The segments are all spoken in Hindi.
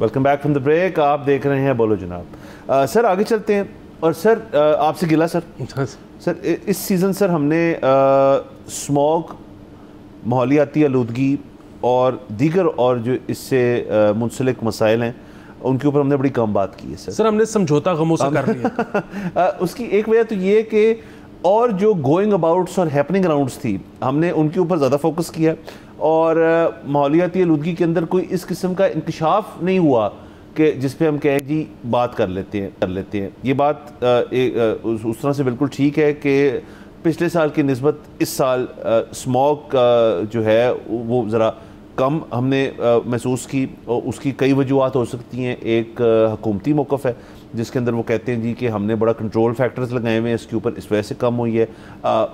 Welcome back from the break. आप देख रहे हैं बोलो जनाब। सर आगे चलते हैं। और सर आपसे गिला सर इस सीज़न सर हमने स्मॉग, माहौलियाती आलूदगी और दीगर और जो इससे मुंसलिक मसाइल हैं उनके ऊपर हमने बड़ी कम बात की है सर हमने समझौता गमों से कर लिया। उसकी एक वजह तो ये कि और जो गोइंग अबाउट्स और हैपनिंग अराउंड्स थी हमने उनके ऊपर ज़्यादा फोकस किया और माहौलियाती आलूदगी के अंदर कोई इस किस्म का इंकशाफ नहीं हुआ कि जिस पे हम कहें जी बात कर लेते हैं। ये बात उस तरह से बिल्कुल ठीक है कि पिछले साल की निस्बत इस साल स्मॉग जो है वो ज़रा कम हमने महसूस की और उसकी कई वजूहत हो सकती हैं। एक हुकूमती मौक़िफ़ है जिसके अंदर वो कहते हैं जी कि हमने बड़ा कंट्रोल फैक्टर्स लगाए हुए हैं इसके ऊपर, इस वजह से कम हुई है।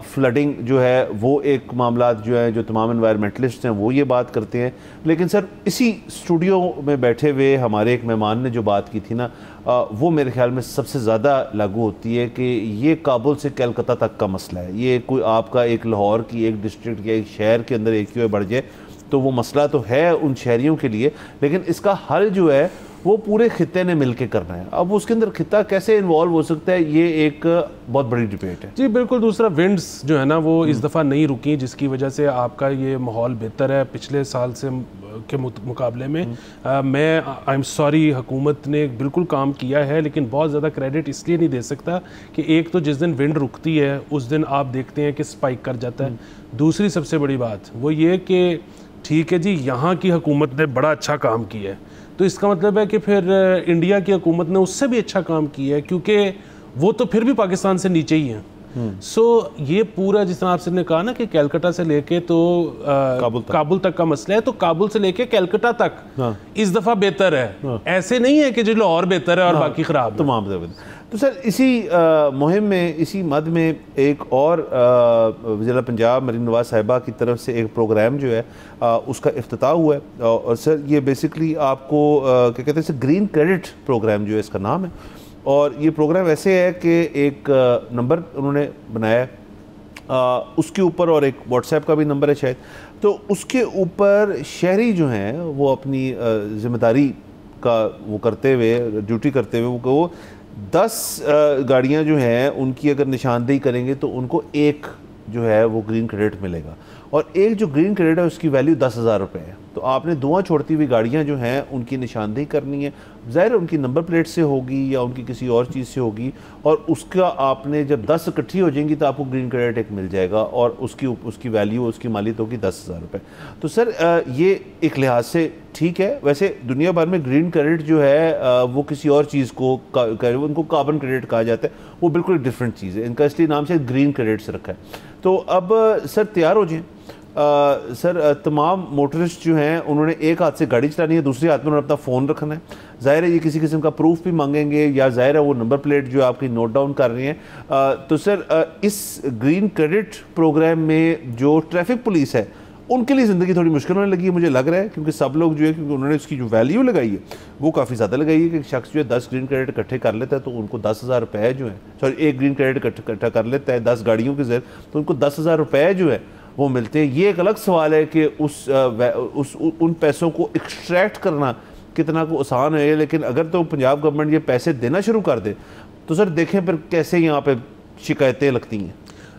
फ्लडिंग जो है वो एक मामला जो है, जो तमाम एनवायरमेंटलिस्ट हैं वो ये बात करते हैं। लेकिन सर इसी स्टूडियो में बैठे हुए हमारे एक मेहमान ने जो बात की थी ना वो मेरे ख्याल में सबसे ज़्यादा लागू होती है कि ये काबुल से कलकत्ता तक का मसला है। ये कोई आपका एक लाहौर की एक डिस्ट्रिक्ट या एक शहर के अंदर एक ही बढ़ जाए तो वो मसला तो है उन शहरियों के लिए, लेकिन इसका हल जो है वो पूरे खित्ते ने मिलके करना है। अब उसके अंदर खित्ता कैसे इन्वॉल्व हो सकता है, ये एक बहुत बड़ी डिबेट है। जी बिल्कुल। दूसरा विंड्स जो है ना वो इस दफ़ा नहीं रुकी, जिसकी वजह से आपका ये माहौल बेहतर है पिछले साल से के मुकाबले में। मैं आई एम सॉरी, हुकूमत ने बिल्कुल काम किया है, लेकिन बहुत ज़्यादा क्रेडिट इसलिए नहीं दे सकता कि एक तो जिस दिन विंड रुकती है उस दिन आप देखते हैं कि स्पाइक कर जाता है। दूसरी सबसे बड़ी बात वो ये कि ठीक है जी, यहाँ की हुकूमत ने बड़ा अच्छा काम किया है, तो इसका मतलब है कि फिर इंडिया की हुकूमत ने उससे भी अच्छा काम किया है, क्योंकि वो तो फिर भी पाकिस्तान से नीचे ही हैं। सो ये पूरा जिस तरह आपने कहा ना कि कलकत्ता से लेके तो काबुल तक का मसला है, तो काबुल से लेके कलकत्ता तक इस दफ़ा बेहतर है। ऐसे नहीं है कि जो लाहौर बेहतर है और बाकी ख़राब है। तो सर इसी मुहिम में, इसी मद में एक और वज़ीर पंजाब मरीम नवाज़ साहिबा की तरफ से एक प्रोग्राम जो है उसका इफ्तिताह हुआ है। और सर ये बेसिकली आपको क्या कहते हैं, ग्रीन क्रेडिट प्रोग्राम जो है इसका नाम है। और ये प्रोग्राम ऐसे है कि एक नंबर उन्होंने बनाया उसके ऊपर, और एक व्हाट्सएप का भी नंबर है शायद, तो उसके ऊपर शहरी जो हैं वो अपनी ज़िम्मेदारी का वो करते हुए, ड्यूटी करते हुए वो 10 गाड़ियाँ जो हैं उनकी अगर निशानदेही करेंगे तो उनको एक जो है वो ग्रीन क्रेडिट मिलेगा। और एक जो ग्रीन क्रेडिट है उसकी वैल्यू 10,000 रुपये है। तो आपने धुआं छोड़ती हुई गाड़ियाँ जो हैं उनकी निशानदेही करनी है, ज़ाहिर उनकी नंबर प्लेट से होगी या उनकी किसी और चीज़ से होगी, और उसका आपने जब 10 इकट्ठी हो जाएंगी तो आपको ग्रीन क्रेडिट एक मिल जाएगा और उसकी वैल्यू, उसकी मालियत होगी 10,000 रुपये। तो सर ये एक लिहाज से ठीक है। वैसे दुनिया भर में ग्रीन क्रेडिट जो है वो किसी और चीज़ को उनको कार्बन क्रेडिट कहा जाता है, वो बिल्कुल डिफरेंट चीज़ है। इनका इसलिए नाम से ग्रीन क्रेडिट से रखा है। तो अब सर तैयार हो जाएं। सर तमाम मोटरिस्ट जो हैं उन्होंने एक हाथ से गाड़ी चलानी है, दूसरे हाथ में उन्होंने अपना फ़ोन रखना है। ज़ाहिर है ये किसी किस्म का प्रूफ भी मांगेंगे, या ज़ाहिर है वो नंबर प्लेट जो आपकी नोट डाउन कर रही हैं। तो सर इस ग्रीन क्रेडिट प्रोग्राम में जो ट्रैफिक पुलिस है उनके लिए ज़िंदगी थोड़ी मुश्किल होने लगी है मुझे लग रहा है, क्योंकि सब लोग जो है, क्योंकि उन्होंने उसकी जो वैल्यू लगाई है वो काफ़ी ज़्यादा लगाई है कि शख्स जो है 10 ग्रीन क्रेडिट इकट्ठे कर लेता है तो उनको 10,000 रुपये जो है, सॉरी एक ग्रीन क्रेडिट इकट्ठा कर लेता है 10 गाड़ियों के ज़रिए तो उनको 10,000 रुपये जो है वो मिलते हैं। ये एक अलग सवाल है कि उन पैसों को एक्सट्रैक्ट करना कितना को आसान है, लेकिन अगर तो पंजाब गवर्नमेंट ये पैसे देना शुरू कर दे तो सर देखें फिर कैसे यहाँ पे शिकायतें लगती हैं।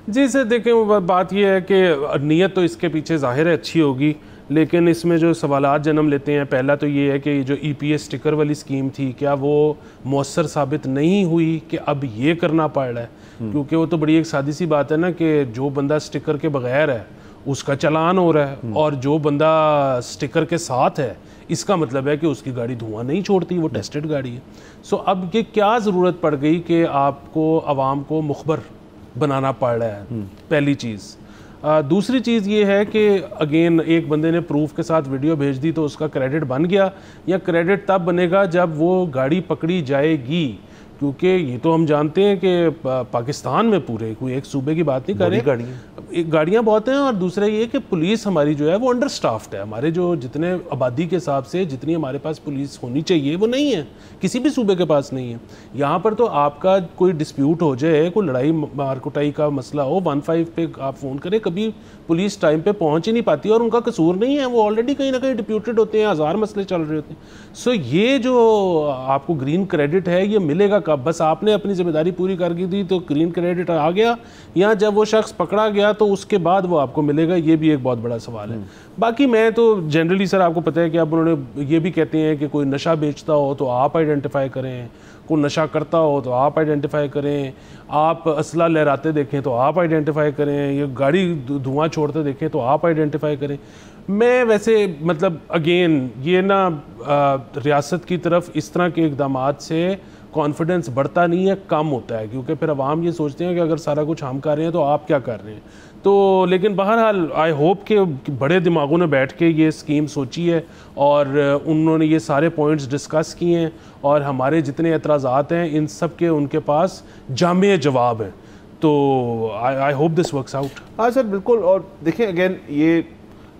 जी सर देखें, बात यह है कि नीयत तो इसके पीछे ज़ाहिर है अच्छी होगी, लेकिन इसमें जो सवालात जन्म लेते हैं, पहला तो ये है कि जो EPS स्टिकर वाली स्कीम थी क्या वो मौसर साबित नहीं हुई कि अब ये करना पड़ रहा है, क्योंकि वो तो बड़ी एक सादी सी बात है ना कि जो बंदा स्टिकर के बगैर है उसका चालान हो रहा है, और जो बंदा स्टिकर के साथ है इसका मतलब है कि उसकी गाड़ी धुआं नहीं छोड़ती, वो टेस्टेड गाड़ी है। सो अब ये क्या ज़रूरत पड़ गई कि आपको आवाम को मुखबर बनाना पड़ रहा है, पहली चीज़। दूसरी चीज़ ये है कि अगेन एक बंदे ने प्रूफ के साथ वीडियो भेज दी तो उसका क्रेडिट बन गया, या क्रेडिट तब बनेगा जब वो गाड़ी पकड़ी जाएगी, क्योंकि ये तो हम जानते हैं कि पाकिस्तान में पूरे कोई एक सूबे की बात नहीं कर रहे, गाड़ियाँ बहुत हैं, और दूसरा ये कि पुलिस हमारी जो है वो अंडर स्टाफ्ड है। हमारे जो जितने आबादी के हिसाब से जितनी हमारे पास पुलिस होनी चाहिए वो नहीं है, किसी भी सूबे के पास नहीं है। यहाँ पर तो आपका कोई डिस्प्यूट हो जाए, कोई लड़ाई मार कुटाई का मसला हो, 15 पे आप फ़ोन करें, कभी पुलिस टाइम पे पहुँच ही नहीं पाती, और उनका कसूर नहीं है, वो ऑलरेडी कहीं ना कहीं डिप्यूटेड होते हैं, हज़ार मसले चल रहे होते हैं। सो ये जो आपको ग्रीन क्रेडिट है ये मिलेगा कब? बस आपने अपनी जिम्मेदारी पूरी कर दी तो ग्रीन क्रेडिट आ गया, या जब वो शख्स पकड़ा गया तो उसके बाद वो आपको मिलेगा? ये भी एक बहुत बड़ा सवाल है। बाकी मैं तो जनरली सर आपको पता है कि अब उन्होंने ये भी कहते हैं कि कोई नशा बेचता हो तो आप आइडेंटिफाई करें, कोई नशा करता हो तो आप आइडेंटिफाई करें, आप असला लहराते देखें तो आप आइडेंटिफाई करें, ये गाड़ी धुआं छोड़ते देखें तो आप आइडेंटिफाई करें। मैं वैसे मतलब अगेन ये ना रियासत की तरफ इस तरह के इक़दामात से कॉन्फिडेंस बढ़ता नहीं है, कम होता है, क्योंकि फिर अवाम ये सोचते हैं कि अगर सारा कुछ हम कर रहे हैं तो आप क्या कर रहे हैं। तो लेकिन बहरहाल आई होप कि बड़े दिमागों ने बैठ के ये स्कीम सोची है और उन्होंने ये सारे पॉइंट्स डिस्कस किए हैं, और हमारे जितने एतराज़ात हैं इन सब के उनके पास जामे जवाब हैं। तो I hope this works out. हाँ सर बिल्कुल। और देखिए अगेन ये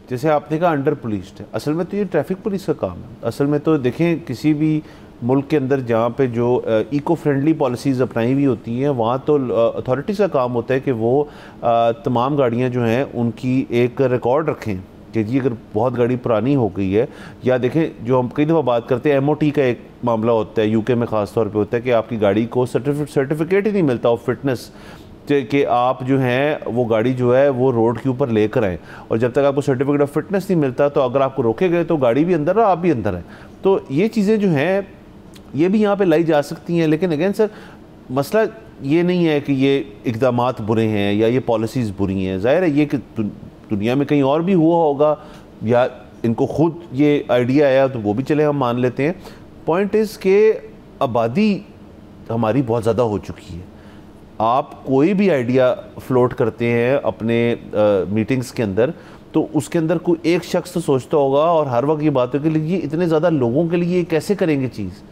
जैसे आपने कहा अंडर पुलिस्ड है, असल में तो ये ट्रैफिक पुलिस का काम है। असल में तो देखें किसी भी मुल्क के अंदर जहाँ पे जो इको फ्रेंडली पॉलिसीज़ अपनाई हुई होती हैं वहाँ तो अथॉरिटीज़ का काम होता है कि वो तमाम गाड़ियाँ जो हैं उनकी एक रिकॉर्ड रखें कि जी अगर बहुत गाड़ी पुरानी हो गई है, या देखें जो हम कई दफ़ा बात करते हैं MOT का एक मामला होता है, UK में ख़ास तौर पे होता है कि आपकी गाड़ी को सर्टिफिकेट ही नहीं मिलता ऑफ फिटनेस कि आप जो हैं वो गाड़ी जो है वो रोड के ऊपर लेकर आएँ, और जब तक आपको सर्टिफिकेट ऑफ फिटनेस नहीं मिलता तो अगर आपको रोके गए तो गाड़ी भी अंदर है, आप भी अंदर हैं। तो ये चीज़ें जो हैं ये भी यहाँ पे लाई जा सकती हैं। लेकिन अगेन सर मसला ये नहीं है कि ये इक़दामात बुरे हैं या ये पॉलिसीज़ बुरी हैं। ज़ाहिर है ये कि दुनिया में कहीं और भी हुआ होगा, या इनको खुद ये आइडिया आया तो वो भी चले हम मान लेते हैं। पॉइंट इज़ के आबादी हमारी बहुत ज़्यादा हो चुकी है। आप कोई भी आइडिया फ्लोट करते हैं अपने मीटिंग्स के अंदर तो उसके अंदर कोई एक शख्स तो सोचता होगा, और हर वक्त ये बातों के लिए इतने ज़्यादा लोगों के लिए कैसे करेंगे चीज़।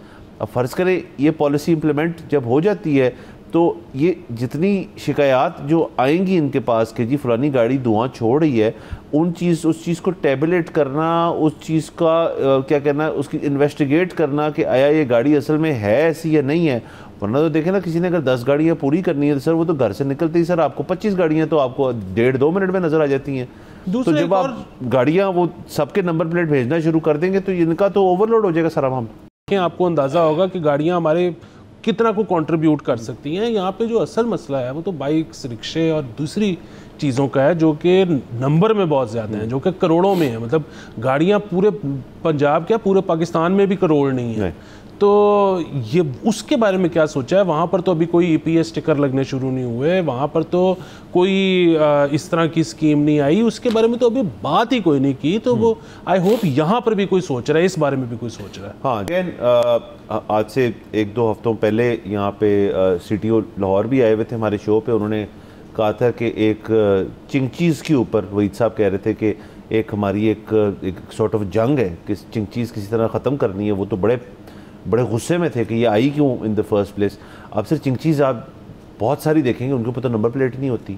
अब फ़र्ज़ करें ये पॉलिसी इम्प्लीमेंट जब हो जाती है तो ये जितनी शिकायत जो आएंगी इनके पास कि जी फ़लानी गाड़ी धुआं छोड़ रही है, उस चीज़ को टैबलेट करना, उस चीज़ का क्या कहना, उसकी इन्वेस्टिगेट करना कि आया ये गाड़ी असल में है ऐसी या नहीं है। वरना तो देखें ना, किसी ने अगर 10 गाड़ियाँ पूरी करनी है तो सर वो तो घर से निकलते ही सर आपको 25 गाड़ियाँ तो आपको 1.5-2 मिनट में नज़र आ जाती हैं। तो जब आप गाड़ियाँ वो सबके नंबर प्लेट भेजना शुरू कर देंगे तो इनका तो ओवरलोड हो जाएगा सारा मामला। आपको अंदाज़ा होगा कि गाड़ियाँ हमारे कितना को कंट्रीब्यूट कर सकती हैं। यहाँ पे जो असल मसला है वो तो बाइक्स, रिक्शे और दूसरी चीज़ों का है, जो कि नंबर में बहुत ज़्यादा हैं, जो कि करोड़ों में है। मतलब गाड़ियाँ पूरे पंजाब क्या पूरे पाकिस्तान में भी करोड़ नहीं है। तो ये उसके बारे में क्या सोचा है? वहाँ पर तो अभी कोई EPS स्टिकर लगने शुरू नहीं हुए, वहाँ पर तो कोई इस तरह की स्कीम नहीं आई, उसके बारे में तो अभी बात ही कोई नहीं की। तो वो आई होप यहाँ पर भी कोई सोच रहा है, इस बारे में भी कोई सोच रहा है। हाँ अगेन आज से 1-2 हफ्तों पहले यहाँ पे CTO लाहौर भी आए हुए थे हमारे शो पे। उन्होंने कहा था कि एक चिंगचीज़ के ऊपर वहीद साहब कह रहे थे कि एक हमारी एक सॉर्ट ऑफ जंग है कि चिंगचीज़ किसी तरह ख़त्म करनी है। वो तो बड़े गुस्से में थे कि ये आई क्यों इन द फर्स्ट प्लेस। अब सिर्फ चिंगचीज़ आप बहुत सारी देखेंगे, उनके ऊपर तो नंबर प्लेट नहीं होती,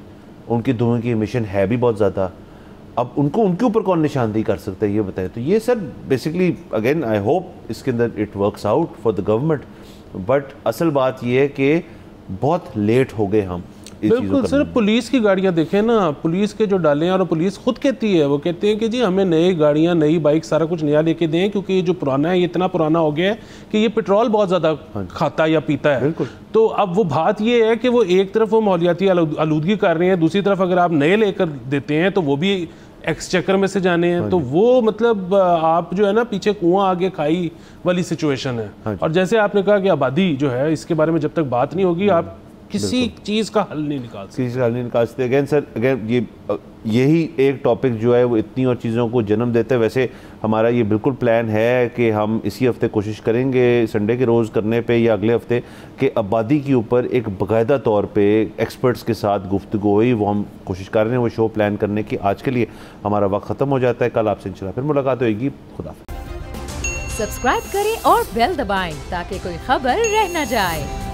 उनकी धुएं की एमिशन है भी बहुत ज़्यादा। अब उनके ऊपर कौन निशानदेही कर सकता है ये बताएं। तो ये sir basically again I hope इसके अंदर it works out for the government, but असल बात ये है कि बहुत लेट हो गए हम। बिल्कुल सर, पुलिस की गाड़ियां देखें ना, पुलिस के जो डाले हैं, और पुलिस खुद कहती है, वो कहते हैं कि जी हमें नई गाड़ियां, नई बाइक, सारा कुछ नया लेके दें, क्योंकि ये जो पुराना है ये इतना पुराना हो गया है कि ये पेट्रोल बहुत ज़्यादा खाता या पीता है। तो अब वो बात ये है कि वो एक तरफ वो माहौलियाती आलूदगी कर रहे हैं, दूसरी तरफ अगर आप नए लेकर देते हैं तो वो भी एक्सचेकर में से जाने हैं। तो वो मतलब आप जो है ना पीछे कुआं आगे खाई वाली सिचुएशन है। और जैसे आपने कहा कि आबादी जो है, इसके बारे में जब तक बात नहीं होगी आप किसी चीज़ का हल नहीं निकाल सकते। अगेन सर अगेन यही एक टॉपिक जो है वो इतनी और चीज़ों को जन्म देता है। वैसे हमारा ये बिल्कुल प्लान है कि हम इसी हफ्ते कोशिश करेंगे संडे के रोज़ करने पे या अगले हफ्ते कि आबादी के ऊपर एक बाकायदा तौर पे एक्सपर्ट्स के साथ गुफ्तगू हुई, वो हम कोशिश कर रहे हैं वो शो प्लान करने की। आज के लिए हमारा वक्त ख़त्म हो जाता है, कल आपसे इंशाल्लाह फिर मुलाकात होगी। खुदा सब्सक्राइब करें और बेल दबाएं ताकि कोई खबर रह न जाए।